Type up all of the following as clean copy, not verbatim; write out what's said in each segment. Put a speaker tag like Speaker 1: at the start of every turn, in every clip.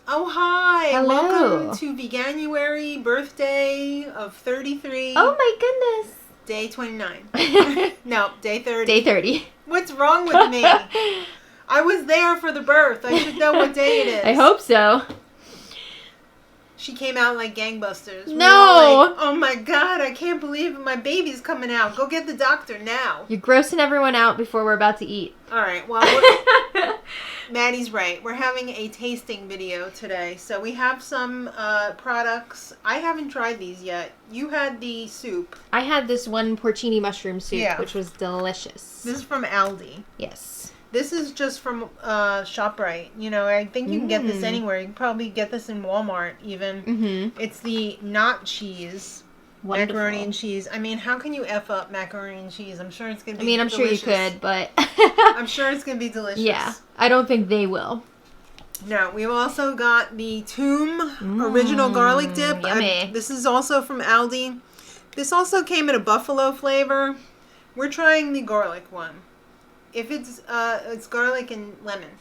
Speaker 1: Oh, hi.
Speaker 2: Hello.
Speaker 1: Welcome to Veganuary, birthday of 33.
Speaker 2: Oh my goodness.
Speaker 1: Day 29. No, day 30.
Speaker 2: Day 30.
Speaker 1: What's wrong with me? I was there for the birth. I should know what day it is.
Speaker 2: I hope so.
Speaker 1: She came out like gangbusters.
Speaker 2: No.
Speaker 1: We were like, oh my God, I can't believe my baby's coming out. Go get the doctor now.
Speaker 2: You're grossing everyone out before we're about to eat.
Speaker 1: All right, well, Maddie's right. We're having a tasting video today. So we have some products. I haven't tried these yet. You had the soup.
Speaker 2: I had this one porcini mushroom soup,
Speaker 1: Yeah.
Speaker 2: which was delicious.
Speaker 1: This is from Aldi.
Speaker 2: Yes.
Speaker 1: This is just from ShopRite. You know, I think you can get this anywhere. You can probably get this in Walmart even.
Speaker 2: Mm-hmm.
Speaker 1: It's the not cheese.
Speaker 2: Wonderful.
Speaker 1: Macaroni and cheese. I mean, how can you F up macaroni and cheese? I'm sure it's going to be
Speaker 2: I'm
Speaker 1: delicious.
Speaker 2: sure you could, but...
Speaker 1: I'm sure it's going to be delicious.
Speaker 2: Yeah. I don't think they will.
Speaker 1: No, we've also got the Tomb original garlic dip.
Speaker 2: Yummy.
Speaker 1: This is also from Aldi. This also came in a buffalo flavor. We're trying the garlic one. If it's garlic and lemon.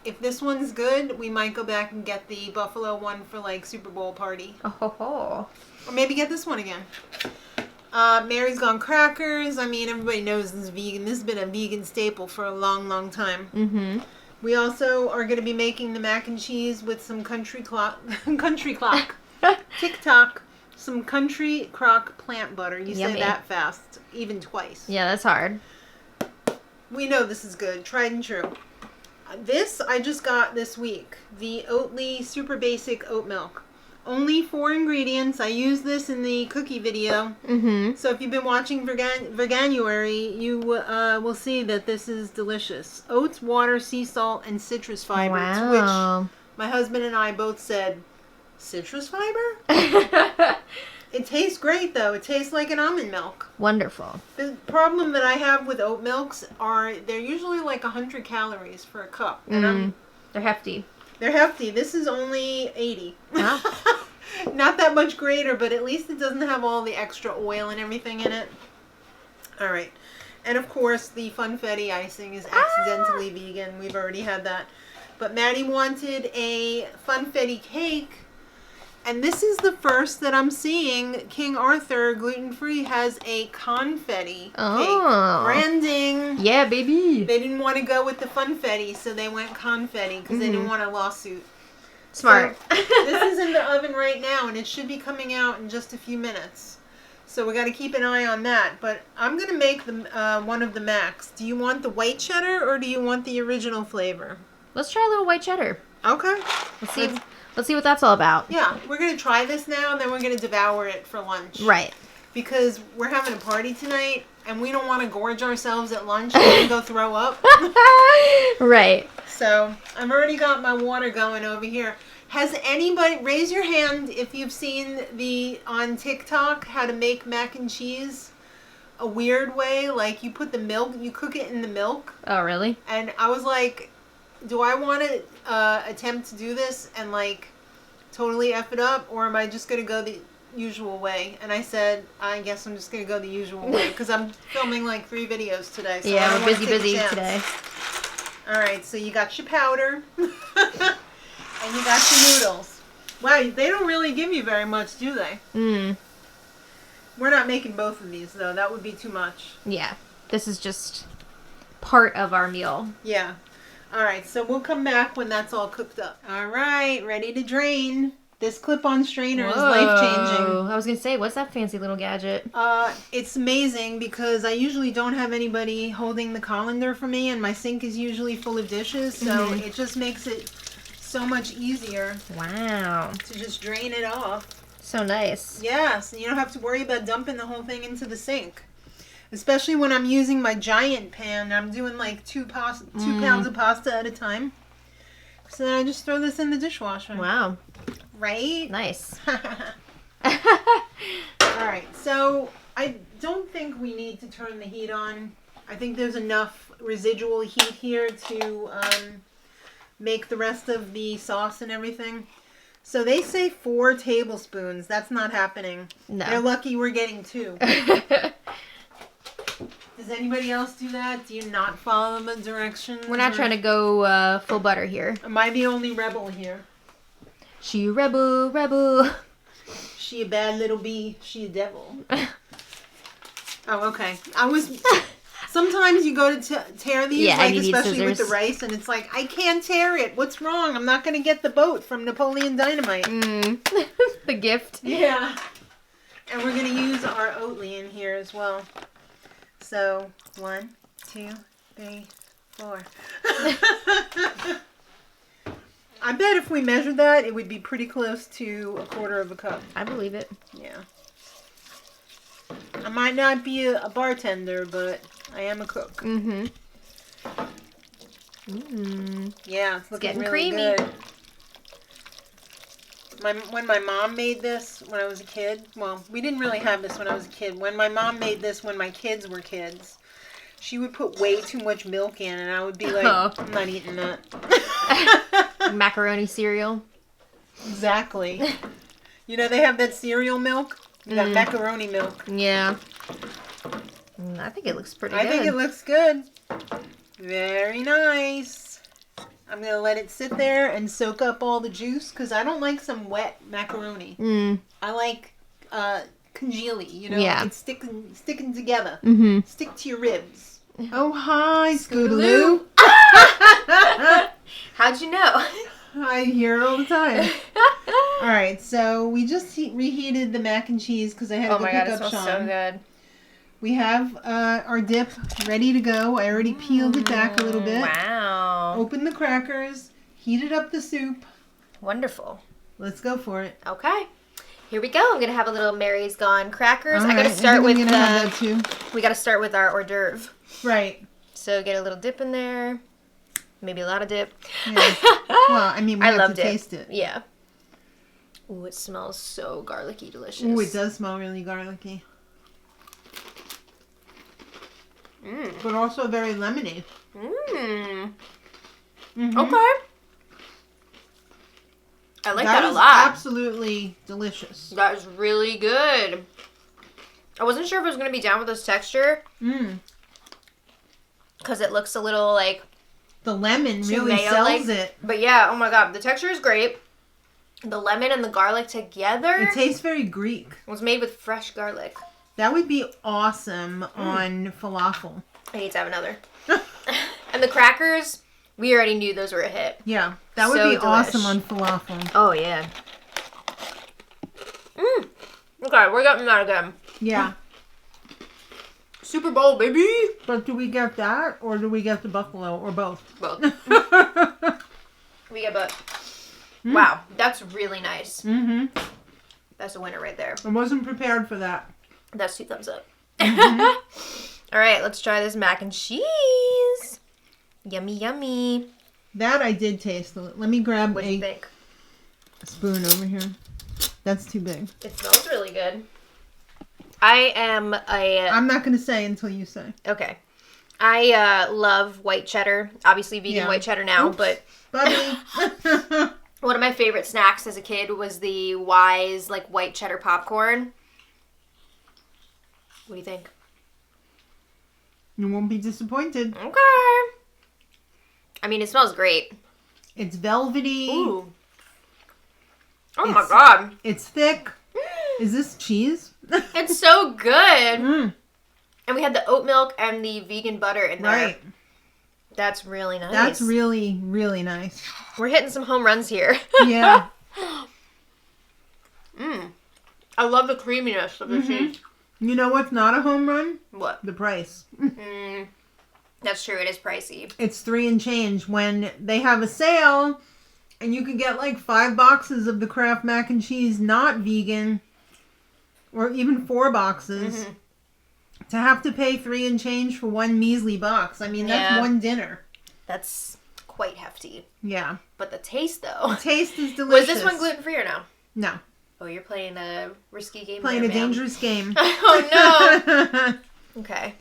Speaker 1: If this one's good, we might go back and get the buffalo one for like Super Bowl party.
Speaker 2: Oh ho ho.
Speaker 1: Or maybe get this one again. Mary's Gone Crackers. I mean, everybody knows this is vegan. This has been a vegan staple for a long, long time.
Speaker 2: Mm-hmm.
Speaker 1: We also are going to be making the mac and cheese with some TikTok, some country crock plant butter. You
Speaker 2: Yummy.
Speaker 1: say that fast, even twice.
Speaker 2: Yeah, that's hard.
Speaker 1: We know this is good, tried and true. This I just got this week, the Oatly Super Basic Oat Milk. Only 4 ingredients. I used this in the cookie video.
Speaker 2: Mm-hmm.
Speaker 1: So if you've been watching Veganuary, you will see that this is delicious. Oats, water, sea salt, and citrus fiber.
Speaker 2: Wow.
Speaker 1: Which my husband and I both said, citrus fiber? It tastes great, though. It tastes like an almond milk.
Speaker 2: Wonderful.
Speaker 1: The problem that I have with oat milks are they're usually like 100 calories for a cup. And
Speaker 2: They're hefty.
Speaker 1: they're hefty. This is only 80.
Speaker 2: Wow.
Speaker 1: Not that much greater, but at least it doesn't have all the extra oil and everything in it. All right. And, of course, the funfetti icing is accidentally vegan. We've already had that. But Maddie wanted a funfetti cake. And this is the first that I'm seeing. King Arthur, gluten-free, has a confetti cake. Branding.
Speaker 2: Yeah, baby.
Speaker 1: They didn't want to go with the funfetti, so they went confetti because they didn't want a lawsuit.
Speaker 2: Smart.
Speaker 1: So, this is in the oven right now, and it should be coming out in just a few minutes. So we got to keep an eye on that. But I'm going to make the one of the Macs. Do you want the white cheddar, or do you want the original flavor?
Speaker 2: Let's try a little white cheddar.
Speaker 1: Okay.
Speaker 2: Let's see what that's all about.
Speaker 1: Yeah, we're going to try this now, and then we're going to devour it for lunch.
Speaker 2: Right.
Speaker 1: Because we're having a party tonight, and we don't want to gorge ourselves at lunch and then go throw up.
Speaker 2: Right.
Speaker 1: So, I've already got my water going over here. Has anybody, raise your hand if you've seen on TikTok, how to make mac and cheese a weird way. Like, you put the milk, you cook it in the milk.
Speaker 2: Oh, really?
Speaker 1: And I was like, do I want to attempt to do this and like totally F it up, or am I just going to go the usual way? And I said, I guess I'm just going to go the usual way because I'm filming like 3 videos today. So
Speaker 2: Yeah,
Speaker 1: I don't
Speaker 2: we're
Speaker 1: wanna take a
Speaker 2: busy
Speaker 1: chance.
Speaker 2: today.
Speaker 1: All right, so you got your powder and you got your noodles. Wow, they don't really give you very much, do they? We're not making both of these though. That would be too much.
Speaker 2: Yeah. This is just part of our meal.
Speaker 1: Yeah. All right, so we'll come back when that's all cooked up. All right, ready to drain. This clip-on strainer is life-changing.
Speaker 2: I was going to say, what's that fancy little gadget?
Speaker 1: It's amazing because I usually don't have anybody holding the colander for me, and my sink is usually full of dishes, so it just makes it so much easier.
Speaker 2: Wow.
Speaker 1: To just drain it off.
Speaker 2: So nice.
Speaker 1: Yes, and you don't have to worry about dumping the whole thing into the sink. Especially when I'm using my giant pan. I'm doing like 2 pounds of pasta at a time. So then I just throw this in the dishwasher.
Speaker 2: Wow.
Speaker 1: Right?
Speaker 2: Nice.
Speaker 1: Alright, so I don't think we need to turn the heat on. I think there's enough residual heat here to make the rest of the sauce and everything. So they say 4 tablespoons. That's not happening.
Speaker 2: No.
Speaker 1: They're lucky we're getting 2. Does anybody else do that? Do you not follow the directions?
Speaker 2: We're not trying to go full butter here.
Speaker 1: Am I the only rebel here?
Speaker 2: She rebel.
Speaker 1: She a bad little bee. She a devil. Oh, okay. Sometimes you go to tear these,
Speaker 2: Yeah, and you need
Speaker 1: especially with the
Speaker 2: scissors.
Speaker 1: rice, and it's like, I can't tear it. What's wrong? I'm not going to get the boat from Napoleon Dynamite.
Speaker 2: The gift.
Speaker 1: Yeah. And we're going to use our Oatly in here as well. So, 1, 2, 3, 4. I bet if we measured that, it would be pretty close to 1/4 cup.
Speaker 2: I believe it.
Speaker 1: Yeah. I might not be a bartender, but I am a cook.
Speaker 2: Mm-hmm.
Speaker 1: Yeah, it's looking
Speaker 2: getting
Speaker 1: really
Speaker 2: creamy.
Speaker 1: good. When my mom made this when I was a kid, well, we didn't really have this when I was a kid. When my mom made this when my kids were kids, she would put way too much milk in, and I would be like, I'm not eating that.
Speaker 2: Macaroni cereal.
Speaker 1: Exactly. You know, they have that cereal milk, that macaroni milk.
Speaker 2: Yeah. I think it looks pretty good.
Speaker 1: I think it looks good. Very nice. I'm going to let it sit there and soak up all the juice because I don't like some wet macaroni. I like congealy, you know?
Speaker 2: Yeah.
Speaker 1: Like it's sticking together.
Speaker 2: Mm-hmm.
Speaker 1: Stick to your ribs. Oh, hi,
Speaker 2: Scootaloo.
Speaker 1: Scootaloo.
Speaker 2: How'd you know?
Speaker 1: I hear it all the time. All right, so we just reheated the mac and cheese because I had to go pick up Sean.
Speaker 2: So good.
Speaker 1: We have our dip ready to go. I already peeled it back a little bit.
Speaker 2: Wow.
Speaker 1: Open the crackers. Heated up the soup.
Speaker 2: Wonderful.
Speaker 1: Let's go for it.
Speaker 2: Okay. Here we go. I'm gonna have a little Mary's Gone crackers.
Speaker 1: All
Speaker 2: I gotta
Speaker 1: right,
Speaker 2: start with
Speaker 1: I'm gonna have that too.
Speaker 2: We gotta start with our hors d'oeuvre.
Speaker 1: Right.
Speaker 2: So get a little dip in there. Maybe a lot of dip.
Speaker 1: Yeah. Well, I mean, we have to taste it.
Speaker 2: Yeah. Ooh, it smells so garlicky delicious.
Speaker 1: Ooh, it does smell really garlicky. But also very lemony. Mm-hmm.
Speaker 2: Okay. I like that a lot.
Speaker 1: That is absolutely delicious.
Speaker 2: That is really good. I wasn't sure if I was going to be down with this texture. Because it looks a little like...
Speaker 1: The lemon really sells it.
Speaker 2: But yeah, oh my god, the texture is great. The lemon and the garlic together...
Speaker 1: It tastes very Greek.
Speaker 2: It was made with fresh garlic.
Speaker 1: That would be awesome on falafel.
Speaker 2: I need to have another. And the crackers, we already knew those were a hit.
Speaker 1: Yeah, that would be awesome on falafel.
Speaker 2: Oh, yeah. Okay, we're getting that again.
Speaker 1: Yeah.
Speaker 2: Super Bowl, baby!
Speaker 1: But do we get that, or do we get the buffalo, or both?
Speaker 2: Both. We get both. Wow, that's really nice. Mm-hmm. That's a winner right there.
Speaker 1: I wasn't prepared for that.
Speaker 2: That's 2 thumbs up. All right, let's try this mac and cheese. Yummy, yummy.
Speaker 1: That I did taste. Let me grab
Speaker 2: What do you think?
Speaker 1: Spoon over here. That's too big.
Speaker 2: It smells really good. I'm
Speaker 1: not going to say until you say.
Speaker 2: Okay. I love white cheddar. Obviously vegan white cheddar now, but...
Speaker 1: Buddy.
Speaker 2: One of my favorite snacks as a kid was the Wise, like, white cheddar popcorn. What do you think?
Speaker 1: You won't be disappointed.
Speaker 2: Okay. I mean, it smells great.
Speaker 1: It's velvety.
Speaker 2: Ooh. Oh my god.
Speaker 1: It's thick. Is this cheese?
Speaker 2: It's so good. And we had the oat milk and the vegan butter in there.
Speaker 1: Right.
Speaker 2: That's really nice.
Speaker 1: That's really, really nice.
Speaker 2: We're hitting some home runs here.
Speaker 1: Yeah.
Speaker 2: I love the creaminess of the cheese.
Speaker 1: You know what's not a home run?
Speaker 2: What?
Speaker 1: The price.
Speaker 2: That's true. It is pricey.
Speaker 1: It's 3 and change when they have a sale and you could get like 5 boxes of the Kraft mac and cheese not vegan or even 4 boxes to have to pay 3 and change for one measly box. I mean, that's one dinner.
Speaker 2: That's quite hefty.
Speaker 1: Yeah.
Speaker 2: But the taste, though.
Speaker 1: The taste is delicious.
Speaker 2: Was this one gluten-free or no?
Speaker 1: No.
Speaker 2: Oh, you're playing a risky game.
Speaker 1: Playing
Speaker 2: there,
Speaker 1: a dangerous game.
Speaker 2: Oh, no. Okay.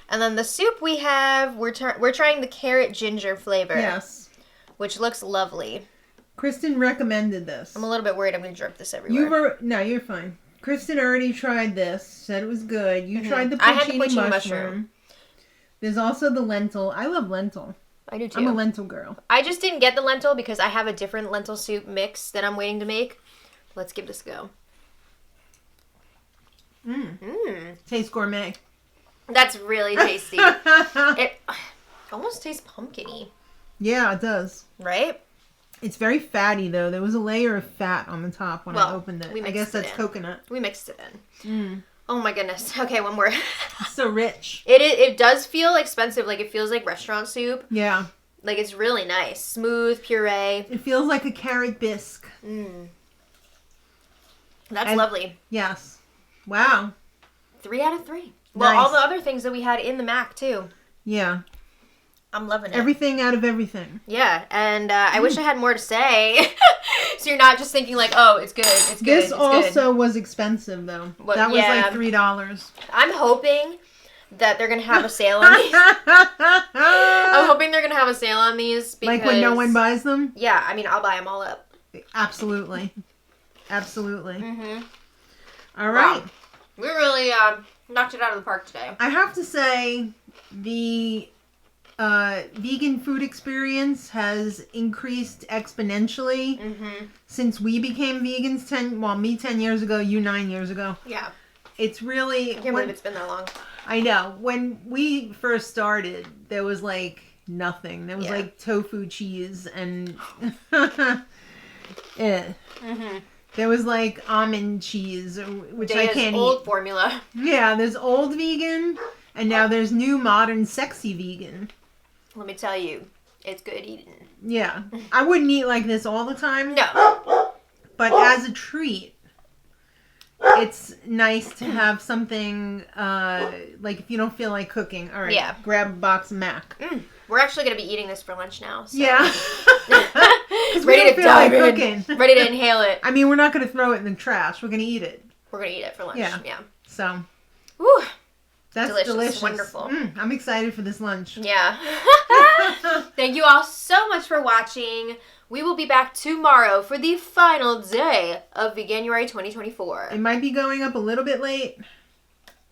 Speaker 2: And then the soup we have, we're trying the carrot ginger flavor.
Speaker 1: Yes.
Speaker 2: Which looks lovely.
Speaker 1: Kristen recommended this.
Speaker 2: I'm a little bit worried I'm going to drip this everywhere.
Speaker 1: No, you're fine. Kristen already tried this, said it was good. You tried the porcini mushroom. There's also the lentil. I love lentil.
Speaker 2: I do too.
Speaker 1: I'm a lentil girl.
Speaker 2: I just didn't get the lentil because I have a different lentil soup mix that I'm waiting to make. Let's give this a go.
Speaker 1: Tastes gourmet.
Speaker 2: That's really tasty. It almost tastes pumpkin-y.
Speaker 1: Yeah, it does.
Speaker 2: Right?
Speaker 1: It's very fatty, though. There was a layer of fat on the top when I opened it. I guess that's coconut.
Speaker 2: We mixed it in. Oh my goodness. Okay, one more.
Speaker 1: It's so rich.
Speaker 2: It does feel expensive. Like, it feels like restaurant soup.
Speaker 1: Yeah.
Speaker 2: Like, it's really nice. Smooth, puree.
Speaker 1: It feels like a carrot bisque.
Speaker 2: That's lovely.
Speaker 1: Yes. Wow.
Speaker 2: 3 out of 3. Well,
Speaker 1: Nice.
Speaker 2: all the other things that we had in the mac, too.
Speaker 1: Yeah.
Speaker 2: I'm loving it.
Speaker 1: Everything out of everything.
Speaker 2: Yeah, and I wish I had more to say. So you're not just thinking like, oh, it's good, it's good,
Speaker 1: This
Speaker 2: it's
Speaker 1: also
Speaker 2: good.
Speaker 1: was expensive, though.
Speaker 2: Well,
Speaker 1: that was
Speaker 2: yeah.
Speaker 1: like $3.
Speaker 2: I'm hoping that they're going to have a sale on these. I'm hoping they're going to have a sale on these. Because,
Speaker 1: like when no one buys them?
Speaker 2: Yeah, I mean, I'll buy them all up.
Speaker 1: Absolutely. Absolutely.
Speaker 2: Mm-hmm.
Speaker 1: All right.
Speaker 2: Wow. We really knocked it out of the park today.
Speaker 1: I have to say, the vegan food experience has increased exponentially since we became vegans 10 years ago, you 9 years ago.
Speaker 2: Yeah.
Speaker 1: It's really...
Speaker 2: I can't believe it's been that long.
Speaker 1: I know. When we first started, there was like nothing. There was like tofu cheese and... There was like almond cheese, which I can't eat.
Speaker 2: Old formula.
Speaker 1: Yeah, there's old vegan, and now there's new modern sexy vegan.
Speaker 2: Let me tell you, it's good eating.
Speaker 1: Yeah. I wouldn't eat like this all the time.
Speaker 2: No.
Speaker 1: But as a treat, it's nice to have something, like if you don't feel like cooking, all right, grab a box of mac.
Speaker 2: We're actually going to be eating this for lunch now. So.
Speaker 1: Yeah.
Speaker 2: Ready to dive in. Ready to inhale it.
Speaker 1: I mean, we're not going to throw it in the trash. We're going to eat it.
Speaker 2: We're going to eat it for lunch. Yeah.
Speaker 1: So.
Speaker 2: Woo.
Speaker 1: That's delicious.
Speaker 2: Wonderful.
Speaker 1: I'm excited for this lunch.
Speaker 2: Yeah. Thank you all so much for watching. We will be back tomorrow for the final day of Veganuary 2024.
Speaker 1: It might be going up a little bit late.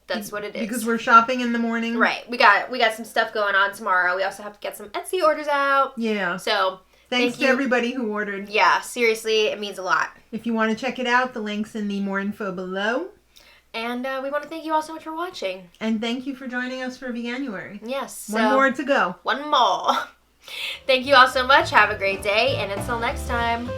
Speaker 2: That's what it is.
Speaker 1: Because we're shopping in the morning.
Speaker 2: Right. We got some stuff going on tomorrow. We also have to get some Etsy orders out.
Speaker 1: Yeah.
Speaker 2: So
Speaker 1: Thanks to everybody who ordered.
Speaker 2: Yeah, seriously, it means a lot.
Speaker 1: If you want to check it out, the link's in the more info below.
Speaker 2: And we want to thank you all so much for watching.
Speaker 1: And thank you for joining us for Veganuary.
Speaker 2: Yes.
Speaker 1: One more to go.
Speaker 2: One more. Thank you all so much. Have a great day. And until next time.